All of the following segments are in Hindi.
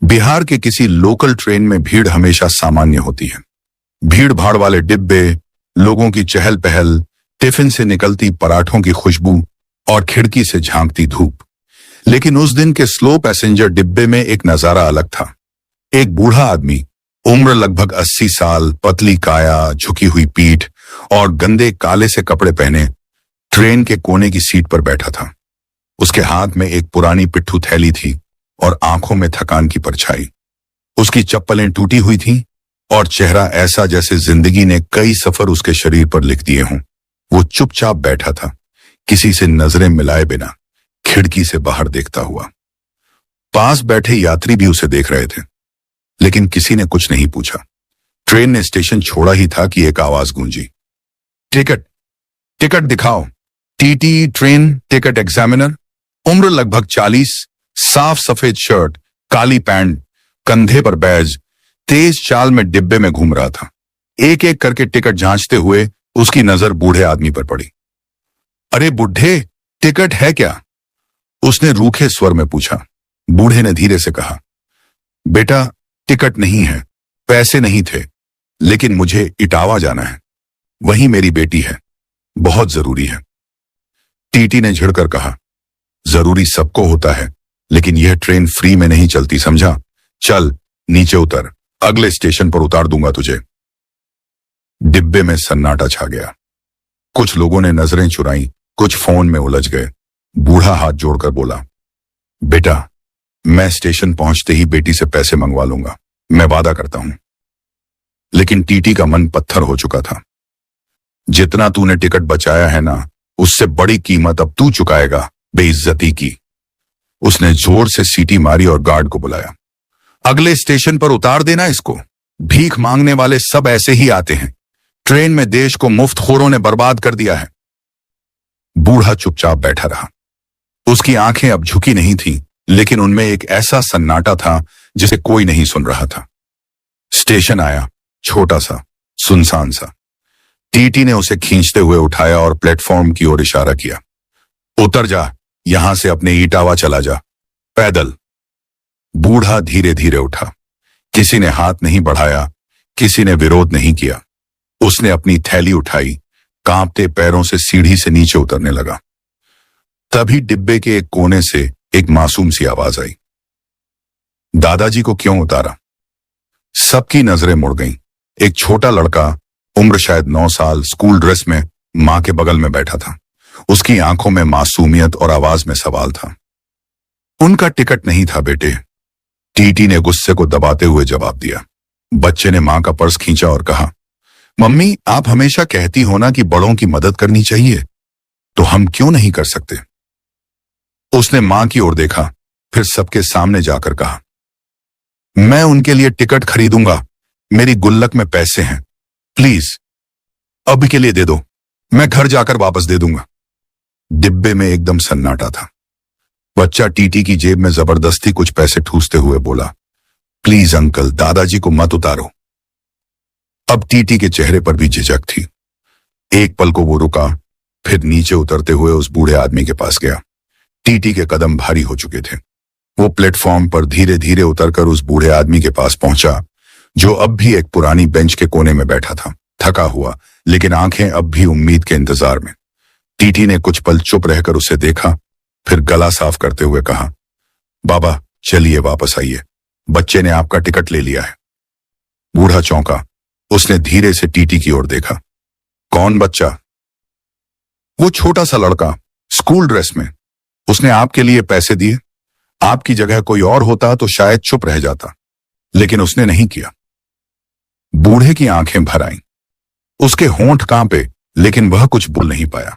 बिहार के किसी लोकल ट्रेन में भीड़ हमेशा सामान्य होती है। भीड़ भाड़ वाले डिब्बे, लोगों की चहल पहल, टिफिन से निकलती पराठों की खुशबू और खिड़की से झांकती धूप। लेकिन उस दिन के स्लो पैसेंजर डिब्बे में एक नजारा अलग था। एक बूढ़ा आदमी, उम्र लगभग 80 साल, पतली काया, झुकी हुई पीठ और गंदे काले से कपड़े पहने, ट्रेन के कोने की सीट पर बैठा था। उसके हाथ में एक पुरानी पिट्ठू थैली थी और आंखों में थकान की परछाई। उसकी चप्पलें टूटी हुई थीं और चेहरा ऐसा जैसे जिंदगी ने कई सफर उसके शरीर पर लिख दिए हों। वो चुपचाप बैठा था, किसी से नजरें मिलाए बिना, खिड़की से बाहर देखता हुआ। पास बैठे यात्री भी उसे देख रहे थे, लेकिन किसी ने कुछ नहीं पूछा। ट्रेन ने स्टेशन छोड़ा ही था कि एक आवाज गूंजी, टिकट, टिकट दिखाओ। टीटी, ट्रेन टिकट एग्जामिनर, उम्र लगभग 40, साफ सफेद शर्ट, काली पैंट, कंधे पर बैज, तेज चाल में डिब्बे में घूम रहा था। एक एक करके टिकट जांचते हुए उसकी नजर बूढ़े आदमी पर पड़ी। अरे बुढ़े, टिकट है क्या? उसने रूखे स्वर में पूछा। बूढ़े ने धीरे से कहा, बेटा टिकट नहीं है, पैसे नहीं थे, लेकिन मुझे इटावा जाना है। वहीं मेरी बेटी है, बहुत जरूरी है। टीटी ने झिड़कर कहा, जरूरी सबको होता है, लेकिन यह ट्रेन फ्री में नहीं चलती, समझा? चल नीचे उतर, अगले स्टेशन पर उतार दूंगा तुझे। डिब्बे में सन्नाटा छा गया। कुछ लोगों ने नजरें चुराई, कुछ फोन में उलझ गए। बूढ़ा हाथ जोड़कर बोला, बेटा मैं स्टेशन पहुंचते ही बेटी से पैसे मंगवा लूंगा, मैं वादा करता हूं। लेकिन टीटी का मन पत्थर हो चुका था। जितना तूने टिकट बचाया है ना, उससे बड़ी कीमत अब तू चुकाएगा, बेइज्जती की। उसने जोर से सीटी मारी और गार्ड को बुलाया। अगले स्टेशन पर उतार देना इसको। भीख मांगने वाले सब ऐसे ही आते हैं। ट्रेन में देश को मुफ्तखोरों ने बर्बाद कर दिया है। बूढ़ा चुपचाप बैठा रहा। उसकी आंखें अब झुकी नहीं थीं, लेकिन उनमें एक ऐसा सन्नाटा था जिसे कोई नहीं सुन रहा था। स्टेशन आया, छोटा सा, सुनसान सा। टीटी ने उसे खींचते हुए उठाया और प्लेटफॉर्म की ओर इशारा किया। उतर जा, यहां से अपने इटावा चला जा, पैदल। बूढ़ा धीरे धीरे उठा। किसी ने हाथ नहीं बढ़ाया, किसी ने विरोध नहीं किया। उसने अपनी थैली उठाई, कांपते पैरों से सीढ़ी से नीचे उतरने लगा। तभी डिब्बे के एक कोने से एक मासूम सी आवाज आई, दादाजी को क्यों उतारा? सबकी नजरें मुड़ गईं। एक छोटा लड़का, उम्र शायद 9 साल, स्कूल ड्रेस में मां के बगल में बैठा था। उसकी आंखों में मासूमियत और आवाज में सवाल था। उनका टिकट नहीं था बेटे, टीटी ने गुस्से को दबाते हुए जवाब दिया। बच्चे ने मां का पर्स खींचा और कहा, मम्मी आप हमेशा कहती हो ना कि बड़ों की मदद करनी चाहिए, तो हम क्यों नहीं कर सकते? उसने मां की ओर देखा, फिर सबके सामने जाकर कहा, मैं उनके लिए टिकट खरीदूंगा, मेरी गुल्लक में पैसे हैं, प्लीज अभी के लिए दे दो, मैं घर जाकर वापस दे दूंगा। डिब्बे में एकदम सन्नाटा था। बच्चा टीटी की जेब में जबरदस्ती कुछ पैसे ठूसते हुए बोला, प्लीज अंकल, दादाजी को मत उतारो। अब टीटी के चेहरे पर भी झिझक थी। एक पल को वो रुका, फिर नीचे उतरते हुए उस बूढ़े आदमी के पास गया। टीटी के कदम भारी हो चुके थे। वो प्लेटफॉर्म पर धीरे धीरे उतरकर उस बूढ़े आदमी के पास पहुंचा, जो अब भी एक पुरानी बेंच के कोने में बैठा था, थका हुआ, लेकिन आंखें अब भी उम्मीद के इंतजार में। टीटी ने कुछ पल चुप रहकर उसे देखा, फिर गला साफ करते हुए कहा, बाबा चलिए वापस आइए, बच्चे ने आपका टिकट ले लिया है। बूढ़ा चौंका। उसने धीरे से टीटी की ओर देखा। कौन बच्चा? वो छोटा सा लड़का, स्कूल ड्रेस में। उसने आपके लिए पैसे दिए। आपकी जगह कोई और होता तो शायद चुप रह जाता, लेकिन उसने नहीं किया। बूढ़े की आंखें भर आईं। उसके होंठ कांपे, लेकिन वह कुछ बोल नहीं पाया।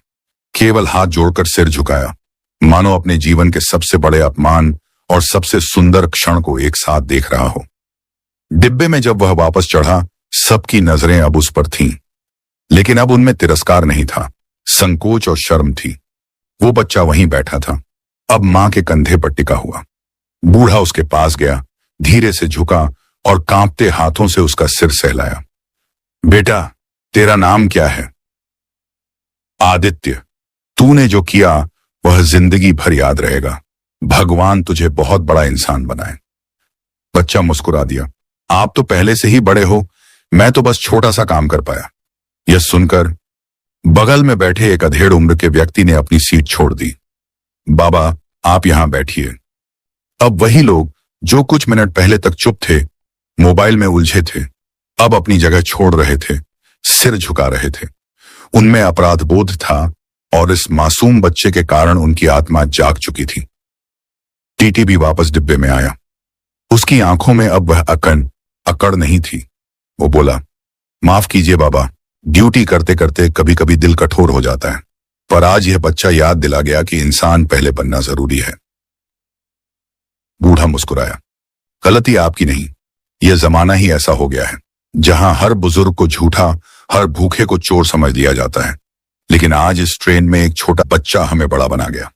केवल हाथ जोड़कर सिर झुकाया, मानो अपने जीवन के सबसे बड़े अपमान और सबसे सुंदर क्षण को एक साथ देख रहा हो। डिब्बे में जब वह वापस चढ़ा, सबकी नजरें अब उस पर थीं, लेकिन अब उनमें तिरस्कार नहीं था, संकोच और शर्म थी। वो बच्चा वहीं बैठा था, अब मां के कंधे पर टिका हुआ। बूढ़ा उसके पास गया, धीरे से झुका और कांपते हाथों से उसका सिर सहलाया। बेटा तेरा नाम क्या है? आदित्य। तूने जो किया वह जिंदगी भर याद रहेगा। भगवान तुझे बहुत बड़ा इंसान बनाए। बच्चा मुस्कुरा दिया। आप तो पहले से ही बड़े हो, मैं तो बस छोटा सा काम कर पाया। यह सुनकर बगल में बैठे एक अधेड़ उम्र के व्यक्ति ने अपनी सीट छोड़ दी। बाबा, आप यहां बैठिए। अब वही लोग जो कुछ मिनट पहले तक चुप थे, मोबाइल में उलझे थे, अब अपनी जगह छोड़ रहे थे, सिर झुका रहे थे। उनमें अपराध बोध था और इस मासूम बच्चे के कारण उनकी आत्मा जाग चुकी थी। टीटी भी वापस डिब्बे में आया। उसकी आंखों में अब वह अकड़ नहीं थी। वो बोला, माफ कीजिए बाबा, ड्यूटी करते करते कभी कभी दिल कठोर हो जाता है, पर आज यह बच्चा याद दिला गया कि इंसान पहले बनना जरूरी है। बूढ़ा मुस्कुराया। गलती आपकी नहीं, यह जमाना ही ऐसा हो गया है जहां हर बुजुर्ग को झूठा, हर भूखे को चोर समझ लिया जाता है। लेकिन आज इस ट्रेन में एक छोटा बच्चा हमें बड़ा बना गया।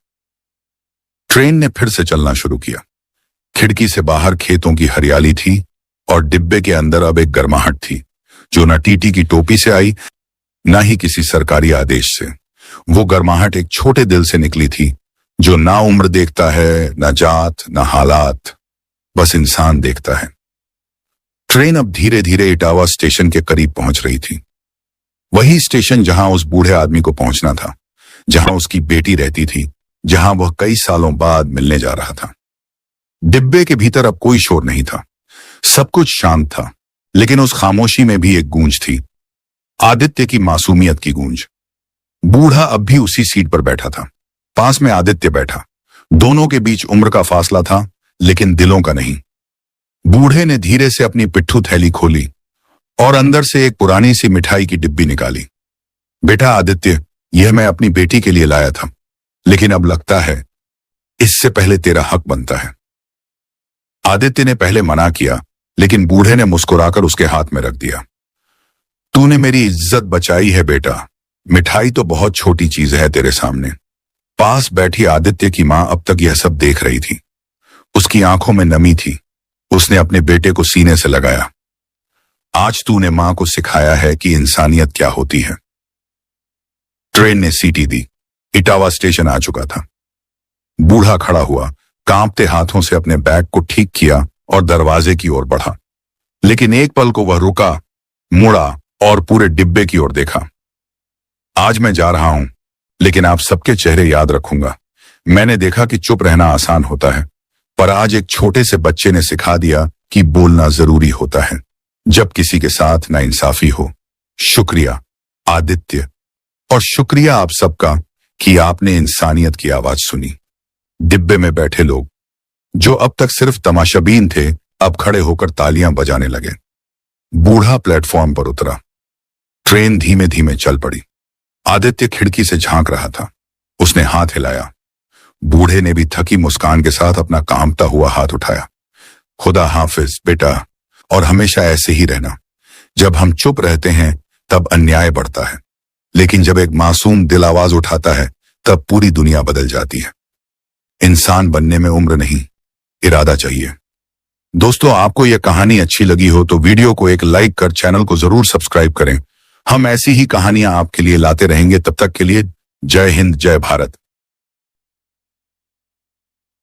ट्रेन ने फिर से चलना शुरू किया। खिड़की से बाहर खेतों की हरियाली थी और डिब्बे के अंदर अब एक गर्माहट थी जो न टीटी की टोपी से आई, न ही किसी सरकारी आदेश से। वो गर्माहट एक छोटे दिल से निकली थी जो ना उम्र देखता है, न जात, न हालात, बस इंसान देखता है। ट्रेन अब धीरे धीरे इटावा स्टेशन के करीब पहुंच रही थी। वही स्टेशन जहां उस बूढ़े आदमी को पहुंचना था, जहां उसकी बेटी रहती थी, जहां वह कई सालों बाद मिलने जा रहा था। डिब्बे के भीतर अब कोई शोर नहीं था, सब कुछ शांत था, लेकिन उस खामोशी में भी एक गूंज थी, आदित्य की मासूमियत की गूंज। बूढ़ा अब भी उसी सीट पर बैठा था, पास में आदित्य बैठा। दोनों के बीच उम्र का फासला था, लेकिन दिलों का नहीं। बूढ़े ने धीरे से अपनी पिट्ठू थैली खोली और अंदर से एक पुरानी सी मिठाई की डिब्बी निकाली। बेटा आदित्य, यह मैं अपनी बेटी के लिए लाया था, लेकिन अब लगता है इससे पहले तेरा हक बनता है। आदित्य ने पहले मना किया, लेकिन बूढ़े ने मुस्कुराकर उसके हाथ में रख दिया। तूने मेरी इज्जत बचाई है बेटा, मिठाई तो बहुत छोटी चीज है तेरे सामने। पास बैठी आदित्य की मां अब तक यह सब देख रही थी। उसकी आंखों में नमी थी। उसने अपने बेटे को सीने से लगाया। आज तूने मां को सिखाया है कि इंसानियत क्या होती है। ट्रेन ने सीटी दी। इटावा स्टेशन आ चुका था। बूढ़ा खड़ा हुआ, कांपते हाथों से अपने बैग को ठीक किया और दरवाजे की ओर बढ़ा। लेकिन एक पल को वह रुका, मुड़ा और पूरे डिब्बे की ओर देखा। आज मैं जा रहा हूं, लेकिन आप सबके चेहरे याद रखूंगा। मैंने देखा कि चुप रहना आसान होता है, पर आज एक छोटे से बच्चे ने सिखा दिया कि बोलना जरूरी होता है जब किसी के साथ नाइंसाफी हो। शुक्रिया आदित्य, और शुक्रिया आप सबका कि आपने इंसानियत की आवाज सुनी। डिब्बे में बैठे लोग जो अब तक सिर्फ तमाशाबीन थे, अब खड़े होकर तालियां बजाने लगे। बूढ़ा प्लेटफॉर्म पर उतरा। ट्रेन धीमे धीमे चल पड़ी। आदित्य खिड़की से झांक रहा था। उसने हाथ हिलाया। बूढ़े ने भी थकी मुस्कान के साथ अपना कांपता हुआ हाथ उठाया। खुदा हाफिज बेटा, और हमेशा ऐसे ही रहना। जब हम चुप रहते हैं तब अन्याय बढ़ता है, लेकिन जब एक मासूम दिल आवाज उठाता है तब पूरी दुनिया बदल जाती है। इंसान बनने में उम्र नहीं, इरादा चाहिए। दोस्तों, आपको यह कहानी अच्छी लगी हो तो वीडियो को एक लाइक कर चैनल को जरूर सब्सक्राइब करें। हम ऐसी ही कहानियां आपके लिए लाते रहेंगे। तब तक के लिए जय हिंद, जय भारत।